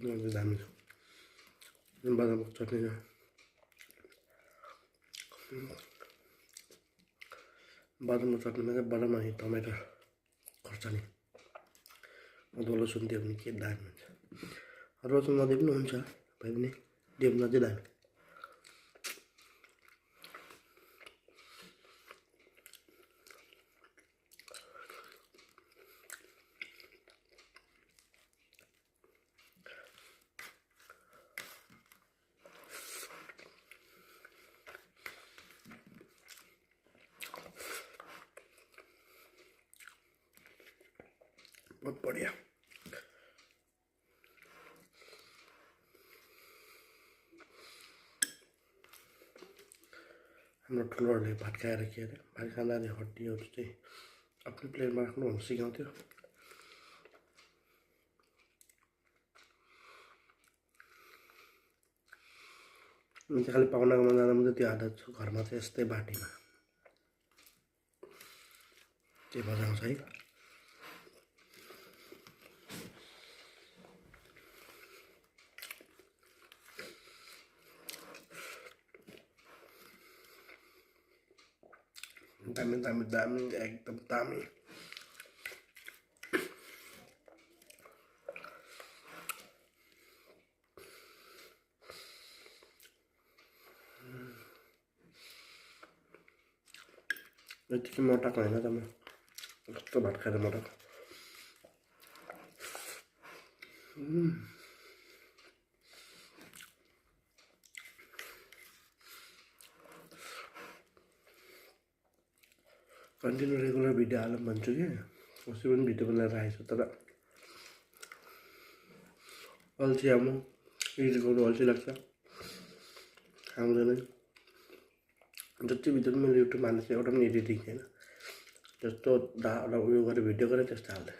दामी छ बादामको चटनी बादामको चटनीमा चाहिँ बादाम अनि टमाटर खोर्सानी अदुवा लसुन दियो भने के दामी हुन्छ लसुन नदिए पनि हुन्छ भए पनि दियो भने अझै दामी बहुत बढ़िया हाम्रो ठुलोहरूले भात खाएर के अरे भात खाँदाखेरि हड्डीहरू चाहिँ आफ्नो प्लेटमा राख्नु भनेर सिकाउँथ्यो खालि पाहुनाकोमा जाँदा मात्रै त्यो आदत छ घरमा चाहिँ यस्तै बाटीमा चाहिँ बजाउँछ है दामी दामी दामी एकदम दामी यतिकै मोटाको होइन त म कस्तो भात खाएर मोटाको कन्टिन्यू रेगुलर भिडियो हालौँ भन्छु कि अस्ति पनि भिडियो बनाएर आएछु तर अल्छी अब एडिट गर्नु अल्छी लाग्छ आउँदैन जति भिडियो पनि मैले युट्युबमा हाल्दैछु एउटा पनि एडिटिङ छैन जस्तो उयो गरेर भिडियो गरेर त्यस्तो हाल्दै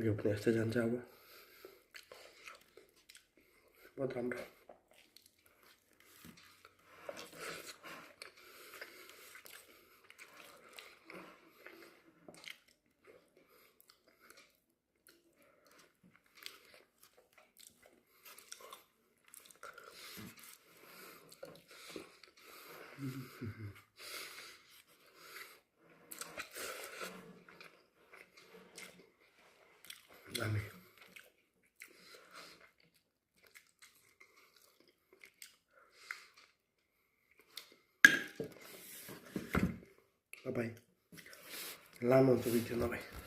यो पनि यस्तै जान्छ अब बहुत राम्रो दामी बाई लामो हुन्छ भिडियो नभए